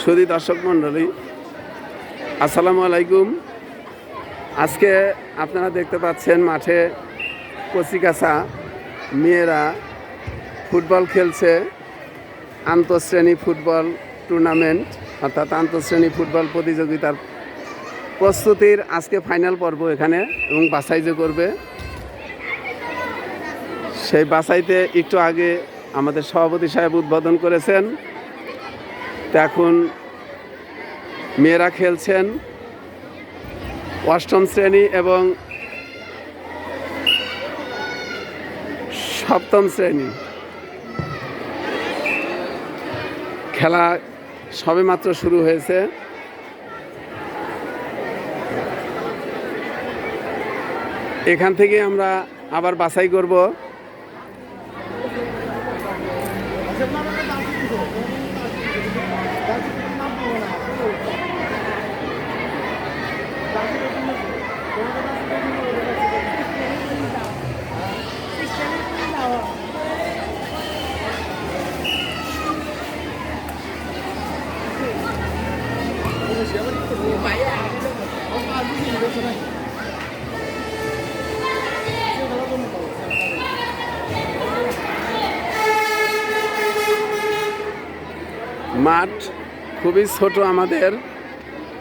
সুধী দর্শক মণ্ডলী, আসসালামু আলাইকুম। আজকে আপনারা দেখতে পাচ্ছেন মাঠে কচিকাঁচা মেয়েরা ফুটবল খেলছে। আন্তঃশ্রেণী ফুটবল টুর্নামেন্ট অর্থাৎ আন্তঃশ্রেণী ফুটবল প্রতিযোগিতার প্রস্তুতির আজকে ফাইনাল পর্ব এখানে, এবং বাছাই যে করবে সেই বাছাইতে একটু আগে আমাদের সভাপতি সাহেব উদ্বোধন করেছেন। তো এখন মেয়েরা খেলছেন অষ্টম শ্রেণী এবং সপ্তম শ্রেণী। খেলা সবেমাত্র শুরু হয়েছে। এখান থেকে আমরা আবার বাছাই করব। মাঠ খুবই ছোট আমাদের,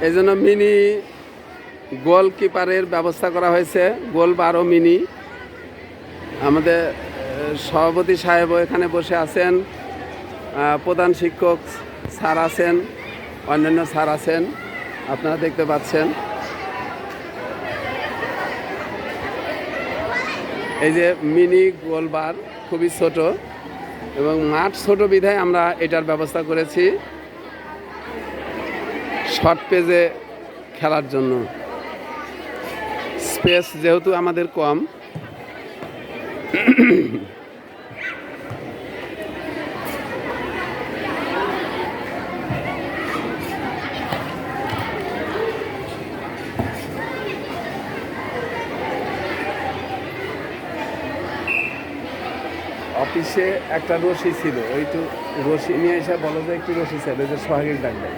এই জন্য মিনি গোলকিপারের ব্যবস্থা করা হয়েছে। গোল 12 মিনি। আমাদের সভাপতি সাহেবও এখানে বসে আছেন, প্রধান শিক্ষক স্যার আছেন, অন্যান্য স্যার আছেন, আপনারা দেখতে পাচ্ছেন। এই যে মিনি গোলবার খুবই ছোট, এবং মাঠ ছোট বিধায় আমরা এটার ব্যবস্থা করেছি শর্ট পেজে খেলার জন্য। স্পেস যেহেতু আমাদের কম, অফিসে একটা রশি ছিল, ওইটু রশি নিয়ে এসে বলো যে একটু রশি ছিল, যে সোহাগের ডাক দেয়।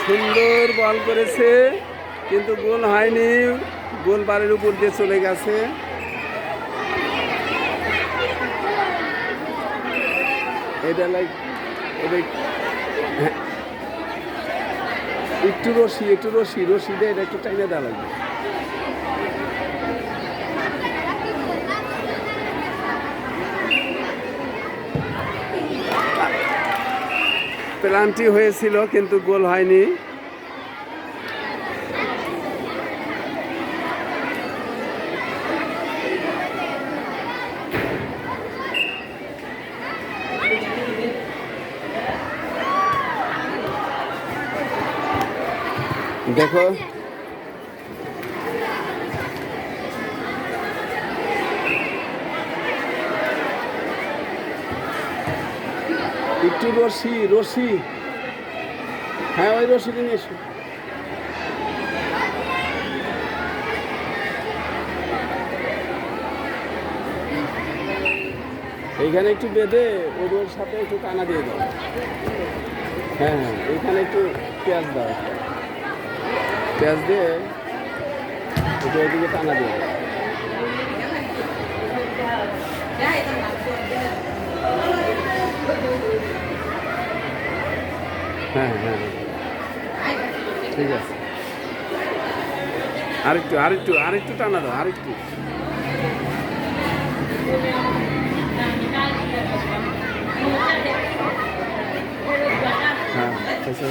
সুন্দর বল করেছে, কিন্তু গোল হয়নি। গোল বারের উপর দিয়ে চলে গেছে। এটা লাইক একটু রশি দিয়ে এটা একটু টাইনে দেওয়া লাগবে। পেনাল্টি হয়েছিল কিন্তু গোল হয়নি। দেখো একটু রশি, হ্যাঁ ওই রশি নিয়ে এসো। এইখানে একটু বেঁধে ওর সাথে একটু টানা দিয়ে দাও। হ্যাঁ, এইখানে একটু পেঁয়াজ দাও, পেঁয়াজ দিয়ে ওটা ওইদিকে টানা দিয়ে দাও। হ্যাঁ, ঠিক আছে। আরেকটু টানা দাও, আরেকটু। হ্যাঁ, আচ্ছা।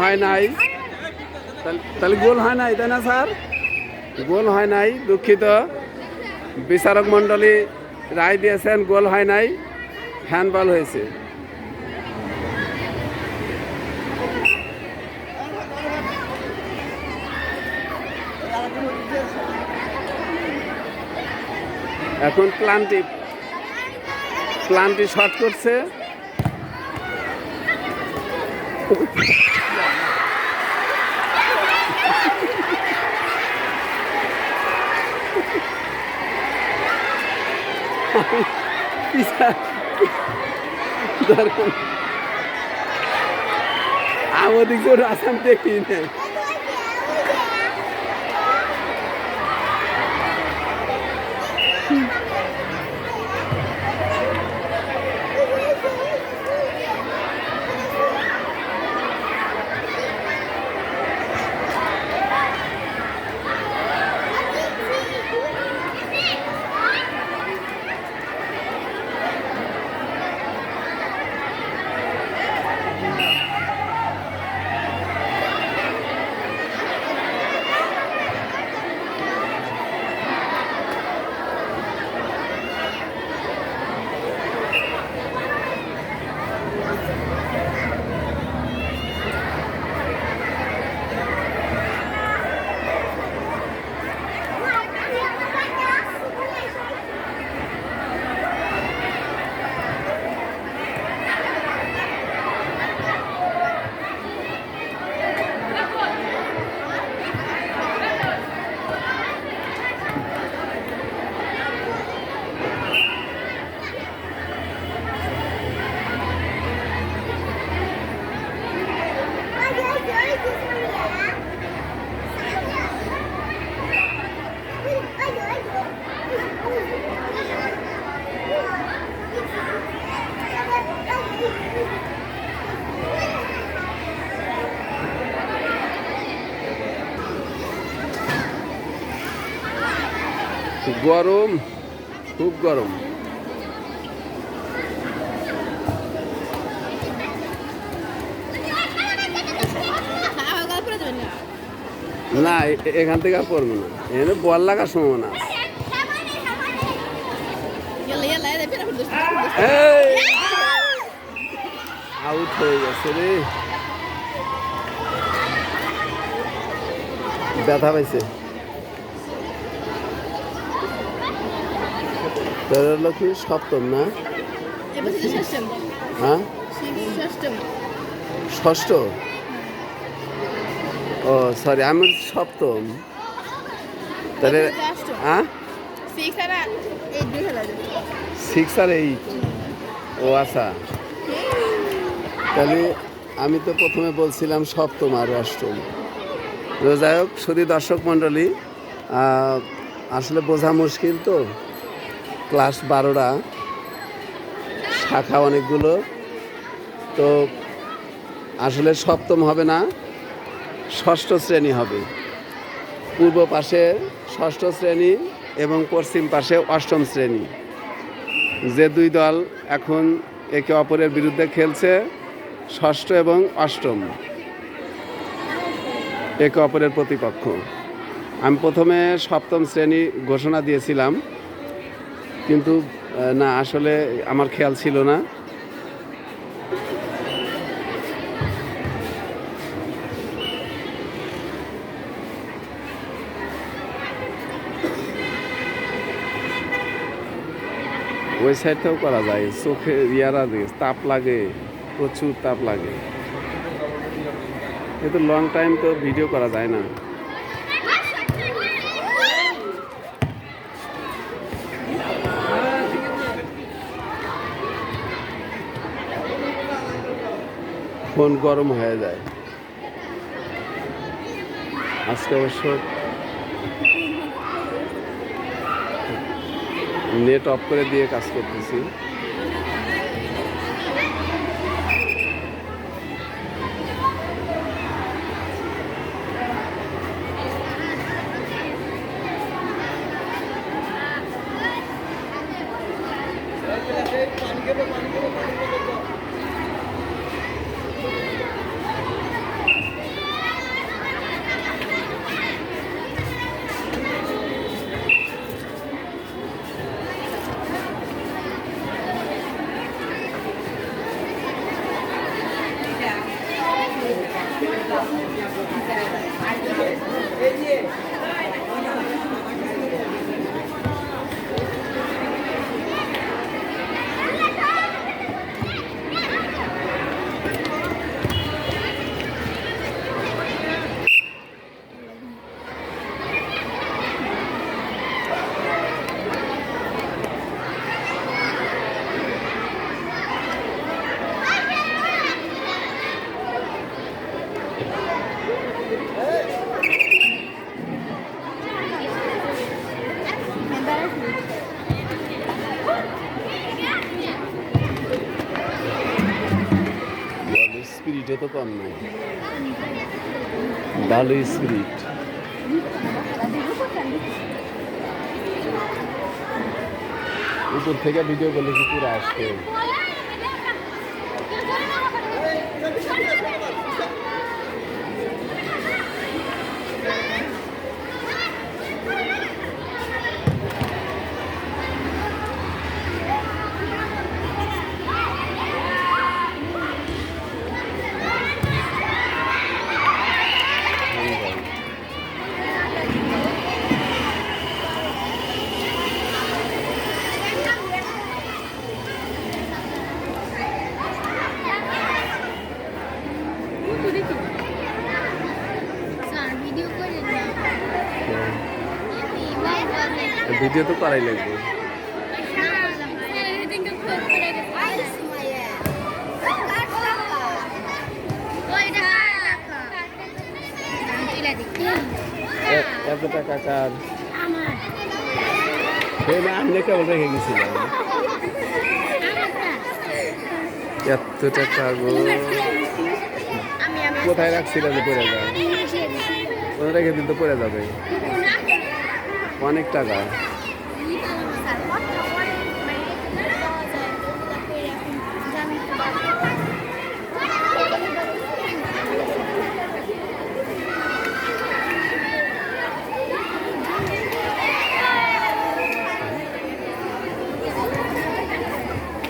হয় নাই। তাহলে গোল হয় নাই, তাই না স্যার? গোল হয় নাই, দুঃখিত। বিচারক মণ্ডলী রায় দিয়েছেন গোল হয় নাই, হ্যান্ডবল হয়েছে। এখন প্লান্টি শট করছে। ওদিক জোর আসাম দেখি না। গরম, খুব গরম। না, এখান থেকে আর পড়বো না, এখানে বল লাগার সম্ভাবনা। আউট হয়ে গেছে রে, ব্যথা পাইছে। তোর হলো কি সপ্তম না? হ্যাঁ, ষষ্ঠ। ও সরি, আমি সপ্তম। তাহলে হ্যাঁ, 6 আর 8। ও আচ্ছা, তাহলে আমি তো প্রথমে বলছিলাম সপ্তম আর অষ্টম। যাই হোক, শুধু দর্শক মণ্ডলী, আসলে বোঝা মুশকিল তো, ক্লাস 12টা, শাখা অনেকগুলো, তো আসলে সপ্তম হবে না, ষষ্ঠ শ্রেণী হবে। পূর্ব পাশে ষষ্ঠ শ্রেণী এবং পশ্চিম পাশে অষ্টম শ্রেণী। যে দুই দল এখন একে অপরের বিরুদ্ধে খেলছে, ষষ্ঠ এবং অষ্টম একে অপরের প্রতিপক্ষ। আমি প্রথমে সপ্তম শ্রেণী ঘোষণা দিয়েছিলাম, কিন্তু না, আসলে আমার খেয়াল ছিল না। ওই সাইডটাও করা যায়, চোখে ইয়ারা তাপ লাগে, প্রচুর তাপ লাগে, কিন্তু লং টাইম তো ভিডিও করা যায় না। ফোন গরম হয়ে যায়। আজকে অবশ্য নেট অফ করে দিয়ে কাজ করতেছি। তো কম নাই। ডালু স্পিরিট উপর থেকে ভিডিও করলে কি পুরো আসবে? ভিডিও তো করাই লাগবে। এত টাকা কার? আমি কেবল রেখে গেছিলাম। এত টাকা গো, কোথায় রাখছিলাম? পড়ে যাবে, রেখে দিন তো পড়ে যাবে। অনেক টাকা।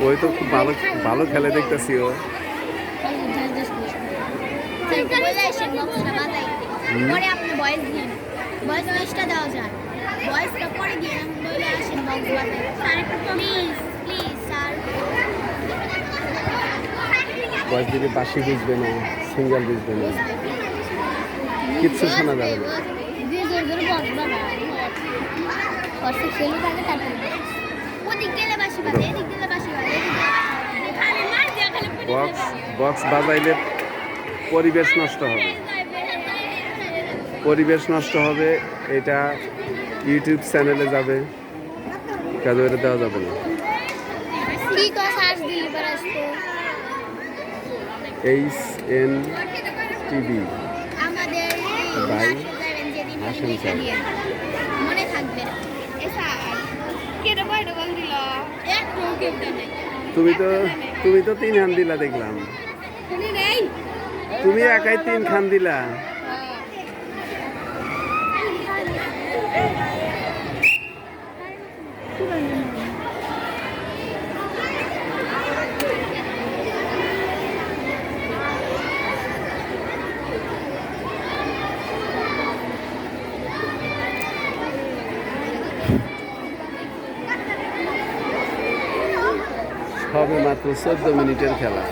ওই তো খুব ভালো ভালো খেলে দেখতেছি ও। বয়স দিদি বাসি বুঝবে না, সিঙ্গেল বুঝবে না, কিচ্ছু শোনা যাবে না। বক্স বাজাইলে পরিবেশ নষ্ট হবে, পরিবেশ নষ্ট হবে। এটা ইউটিউব চ্যানেলে যাবে, কাজে এটা দেওয়া যাবে না। HNTV by Hasan sir. তুমি তো 3 খান দিলা দেখলাম। তুমি একাই 3 খান দিলা। হবে মাত্র 14 মিনিটের খেলা।